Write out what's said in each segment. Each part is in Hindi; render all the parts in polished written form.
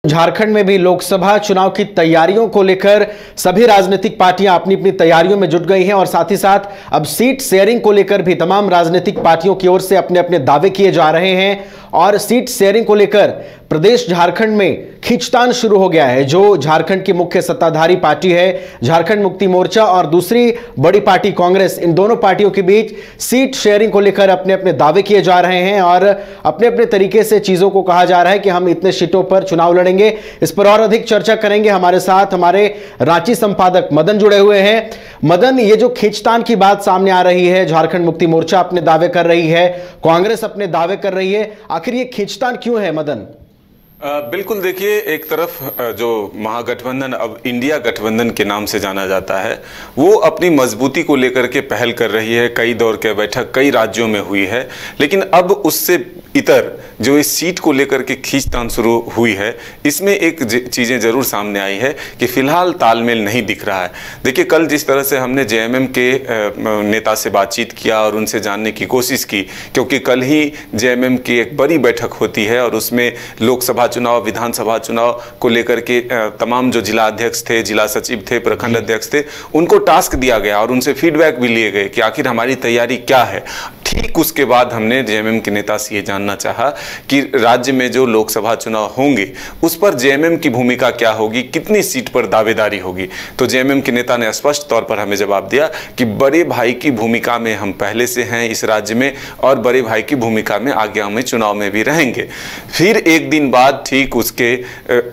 झारखंड में भी लोकसभा चुनाव की तैयारियों को लेकर सभी राजनीतिक पार्टियां अपनी अपनी तैयारियों में जुट गई हैं और साथ ही साथ अब सीट शेयरिंग को लेकर भी तमाम राजनीतिक पार्टियों की ओर से अपने अपने दावे किए जा रहे हैं और सीट शेयरिंग को लेकर प्रदेश झारखंड में खींचतान शुरू हो गया है। जो झारखंड की मुख्य सत्ताधारी पार्टी है झारखंड मुक्ति मोर्चा और दूसरी बड़ी पार्टी कांग्रेस, इन दोनों पार्टियों के बीच सीट शेयरिंग को लेकर अपने अपने दावे किए जा रहे हैं और अपने अपने तरीके से चीजों को कहा जा रहा है कि हम इतने सीटों पर चुनाव लड़ेंगे। इस पर और अधिक चर्चा करेंगे। हमारे साथ हमारे रांची संपादक मदन जुड़े हुए हैं। मदन, ये जो खींचतान की बात सामने आ रही है, झारखंड मुक्ति मोर्चा अपने दावे कर रही है, कांग्रेस अपने दावे कर रही है, आखिर ये खींचतान क्यों है मदन? बिल्कुल, देखिए, एक तरफ जो महागठबंधन अब इंडिया गठबंधन के नाम से जाना जाता है, वो अपनी मजबूती को लेकर के पहल कर रही है। कई दौर के बैठक कई राज्यों में हुई है, लेकिन अब उससे इतर जो इस सीट को लेकर के खींचतान शुरू हुई है, इसमें एक चीज़ें जरूर सामने आई है कि फिलहाल तालमेल नहीं दिख रहा है। देखिए, कल जिस तरह से हमने जेएमएम के नेता से बातचीत किया और उनसे जानने की कोशिश की, क्योंकि कल ही जेएमएम की एक बड़ी बैठक होती है और उसमें लोकसभा चुनाव, विधानसभा चुनाव को लेकर के तमाम जो जिला अध्यक्ष थे, जिला सचिव थे, प्रखंड अध्यक्ष थे, उनको टास्क दिया गया और उनसे फीडबैक भी लिए गए कि आखिर हमारी तैयारी क्या है। ठीक उसके बाद हमने जेएमएम के नेता से ये जानना चाहा कि राज्य में जो लोकसभा चुनाव होंगे उस पर जेएमएम की भूमिका क्या होगी, कितनी सीट पर दावेदारी होगी। तो जेएमएम के नेता ने स्पष्ट तौर पर हमें जवाब दिया कि बड़े भाई की भूमिका में हम पहले से हैं इस राज्य में और बड़े भाई की भूमिका में आगामी चुनाव में भी रहेंगे। फिर एक दिन बाद ठीक उसके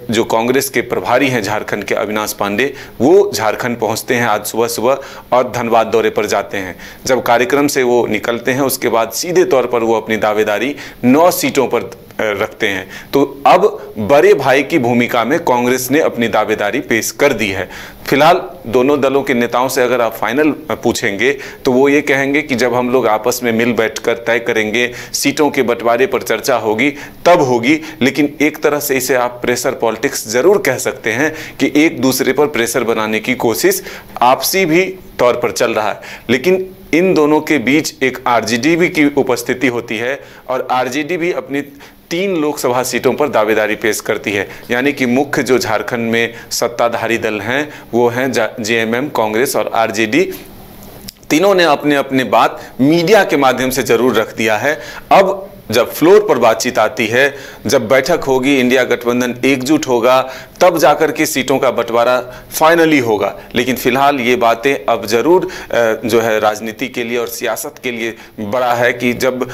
जो कांग्रेस के प्रभारी हैं झारखंड के, अविनाश पांडे, वो झारखंड पहुंचते हैं आज सुबह सुबह और धनबाद दौरे पर जाते हैं। जब कार्यक्रम से वो निकलते हैं उसके बाद सीधे तौर पर वो अपनी दावेदारी 9 सीटों पर रखते हैं। तो अब बड़े भाई की भूमिका में कांग्रेस ने अपनी दावेदारी पेश कर दी है। फिलहाल दोनों दलों के नेताओं से अगर आप फाइनल पूछेंगे तो वो ये कहेंगे कि जब हम लोग आपस में मिल बैठकर तय करेंगे, सीटों के बंटवारे पर चर्चा होगी, तब होगी। लेकिन एक तरह से इसे आप प्रेशर पॉलिटिक्स जरूर कह सकते हैं कि एक दूसरे पर प्रेशर बनाने की कोशिश आपसी भी तौर पर चल रहा है। लेकिन इन दोनों के बीच एक आरजेडी भी की उपस्थिति होती है और आरजेडी भी अपनी 3 लोकसभा सीटों पर दावेदारी पेश करती है। यानी कि मुख्य जो झारखंड में सत्ताधारी दल हैं वो हैं जेएमएम, कांग्रेस और आरजेडी। तीनों ने अपने अपने बात मीडिया के माध्यम से जरूर रख दिया है। अब जब फ्लोर पर बातचीत आती है, जब बैठक होगी, इंडिया गठबंधन एकजुट होगा, तब जाकर के सीटों का बंटवारा फाइनली होगा। लेकिन फिलहाल ये बातें अब जरूर जो है राजनीति के लिए और सियासत के लिए बड़ा है कि जब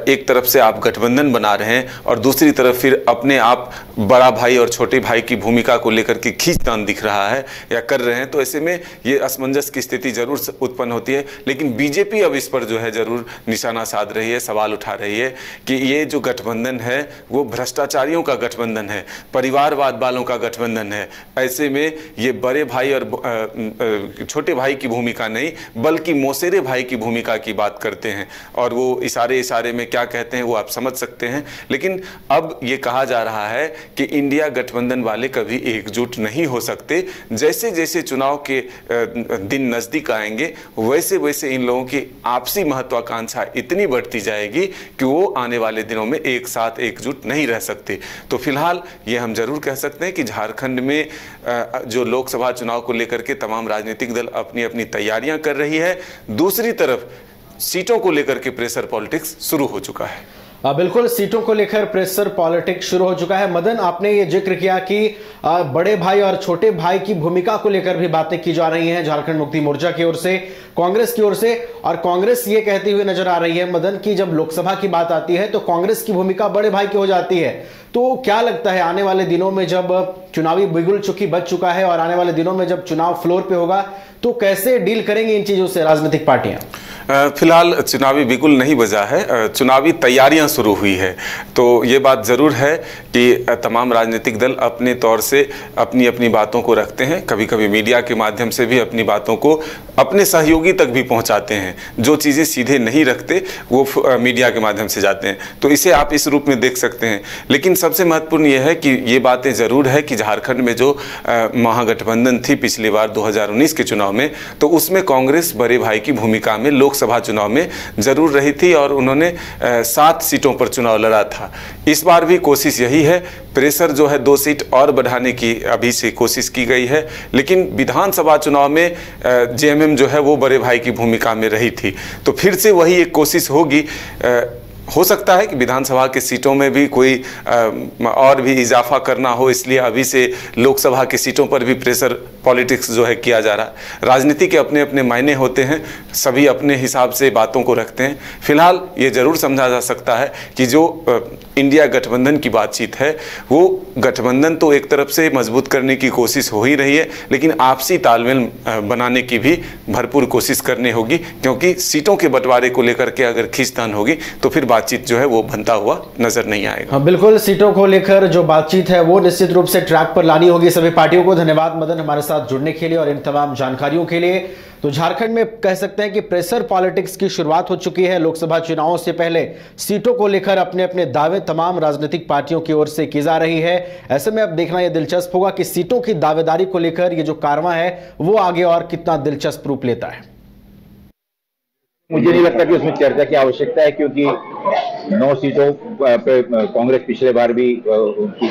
एक तरफ से आप गठबंधन बना रहे हैं और दूसरी तरफ फिर अपने आप बड़ा भाई और छोटे भाई की भूमिका को लेकर के खींचतान दिख रहा है या कर रहे हैं, तो ऐसे में ये असमंजस की स्थिति जरूर उत्पन्न होती है। लेकिन बीजेपी अब इस पर जो है जरूर निशाना साध रही है, सवाल उठा रही है कि ये जो गठबंधन है वो भ्रष्टाचारियों का गठबंधन है, परिवारवाद वालों का गठबंधन है। ऐसे में ये बड़े भाई और छोटे भाई की भूमिका नहीं बल्कि मौसेरे भाई की भूमिका की बात करते हैं और वो इशारे में क्या कहते हैं वो आप समझ सकते हैं। लेकिन अब ये कहा जा रहा है कि इंडिया गठबंधन वाले कभी एकजुट नहीं हो सकते। जैसे जैसे चुनाव के दिन नजदीक आएंगे वैसे वैसे इन लोगों की आपसी महत्वाकांक्षा इतनी बढ़ती जाएगी कि वो आने वाले दिनों में एक साथ एकजुट नहीं रह सकते। तो फिलहाल ये हम जरूर कह सकते हैं कि झारखंड में जो लोकसभा चुनाव को लेकर के तमाम राजनीतिक दल अपनी अपनी तैयारियां कर रही है, दूसरी तरफ सीटों को लेकर के प्रेशर पॉलिटिक्स शुरू हो चुका है। बिल्कुल, सीटों को लेकर प्रेशर पॉलिटिक्स शुरू हो चुका है। मदन, आपने ये जिक्र किया कि बड़े भाई और छोटे भाई की भूमिका को लेकर भी बातें की जा रही हैं झारखंड मुक्ति मोर्चा की ओर से, कांग्रेस की ओर से, और कांग्रेस ये कहती हुई नजर आ रही है मदन कि जब लोकसभा की बात आती है तो कांग्रेस की भूमिका बड़े भाई की हो जाती है। तो क्या लगता है आने वाले दिनों में जब चुनावी बिगुल चुकी बच चुका है और आने वाले दिनों में जब चुनाव फ्लोर पे होगा तो कैसे डील करेंगे इन चीजों से राजनीतिक पार्टियां? फिलहाल चुनावी बिगुल नहीं बजा है, चुनावी तैयारियां शुरू हुई है। तो ये बात ज़रूर है कि तमाम राजनीतिक दल अपने तौर से अपनी अपनी बातों को रखते हैं, कभी कभी मीडिया के माध्यम से भी अपनी बातों को अपने सहयोगी तक भी पहुंचाते हैं। जो चीज़ें सीधे नहीं रखते वो मीडिया के माध्यम से जाते हैं। तो इसे आप इस रूप में देख सकते हैं। लेकिन सबसे महत्वपूर्ण यह है कि ये बातें ज़रूर है कि झारखंड में जो महागठबंधन थी पिछली बार 2019 के चुनाव चुनाव में, तो उसमें कांग्रेस बड़े भाई की भूमिका में लोकसभा चुनाव में जरूर रही थी और उन्होंने 7 सीटों पर चुनाव लड़ा था। इस बार भी कोशिश यही है, प्रेशर जो है 2 सीट और बढ़ाने की अभी से कोशिश की गई है, लेकिन विधानसभा चुनाव में जेएमएम जो है वो बड़े भाई की भूमिका में रही थी, तो फिर से वही एक कोशिश होगी। हो सकता है कि विधानसभा के सीटों में भी कोई और भी इजाफा करना हो, इसलिए अभी से लोकसभा की सीटों पर भी प्रेशर पॉलिटिक्स जो है किया जा रहा है। राजनीति के अपने अपने मायने होते हैं, सभी अपने हिसाब से बातों को रखते हैं। फिलहाल ये जरूर समझा जा सकता है कि जो इंडिया गठबंधन की बातचीत है, वो गठबंधन तो एक तरफ से मजबूत करने की कोशिश हो ही रही है, लेकिन आपसी तालमेल बनाने की भी भरपूर कोशिश करनी होगी, क्योंकि सीटों के बंटवारे को लेकर के अगर खींचतान होगी तो फिर बातचीत जो है वो बनता हुआ नजर नहीं आएगा। हाँ, बिल्कुल, सीटों को लेकर जो बातचीत है वो निश्चित रूप से ट्रैक पर लानी होगी सभी पार्टियों को। धन्यवाद मदन हमारे साथ जुड़ने के लिए और इन तमाम जानकारियों के लिए। तो झारखंड में कह सकते हैं कि प्रेशर पॉलिटिक्स की शुरुआत हो चुकी है। लोकसभा चुनावों से पहले सीटों को लेकर अपने अपने दावे तमाम राजनीतिक पार्टियों की ओर से की जा रही है। ऐसे में अब देखना यह दिलचस्प होगा कि सीटों की दावेदारी को लेकर ये जो कारवां है वो आगे और कितना दिलचस्प रूप लेता है। मुझे नहीं लगता कि उसमें चर्चा की आवश्यकता है, क्योंकि 9 सीटों पे कांग्रेस पिछले बार भी की,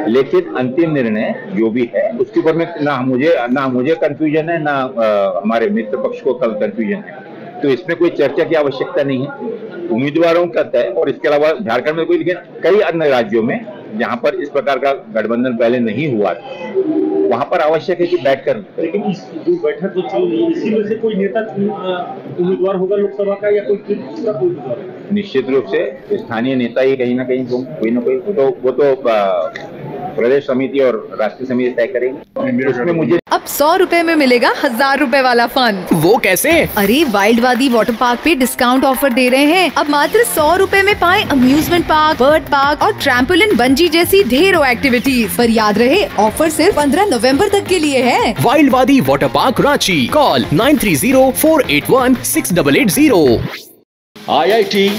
लेकिन अंतिम निर्णय जो भी है उसके ऊपर में ना मुझे कंफ्यूजन है, ना हमारे मित्र पक्ष को कंफ्यूजन है, तो इसमें कोई चर्चा की आवश्यकता नहीं है। उम्मीदवारों का तय, और इसके अलावा झारखंड में कोई, लेकिन कई अन्य राज्यों में जहां पर इस प्रकार का गठबंधन पहले नहीं हुआ था, वहां पर आवश्यक है कि बैठकर, लेकिन इस जो बैठक जो चल रही है इसी में से कोई नेता उम्मीदवार होगा लोकसभा का, या कोई उम्मीदवार? निश्चित रूप से स्थानीय नेता ही कहीं ना कहीं कोई ना कोई, वो तो प्रदेश समिति और राष्ट्रीय समिति तय करेंगे। उसमें मुझे अब 100 रुपए में मिलेगा 1000 रुपए वाला फन। वो कैसे? अरे वाइल्डवादी वाटर पार्क पे डिस्काउंट ऑफर दे रहे हैं। अब मात्र 100 रुपए में पाएं अम्यूजमेंट पार्क, बर्ड पार्क और ट्रैम्पोलिन बंजी जैसी ढेरों एक्टिविटीज। पर याद रहे, ऑफर सिर्फ 15 नवंबर तक के लिए है। वाइल्डवादी water park Ranchi, call 9304816880। IIT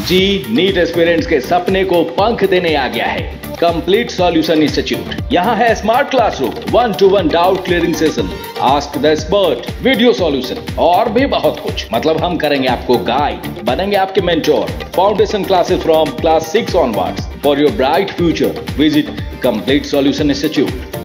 JEE NEET aspirants के सपने को पंख देने आ गया है कंप्लीट सॉल्यूशन इंस्टीट्यूट। यहाँ है smart classroom, 1-to-1 doubt clearing session, ask the expert, video solution और भी बहुत कुछ। मतलब हम करेंगे आपको गाइड, बनेंगे आपके mentor. Foundation classes from class 6 onwards for your bright future. Visit complete solution institute.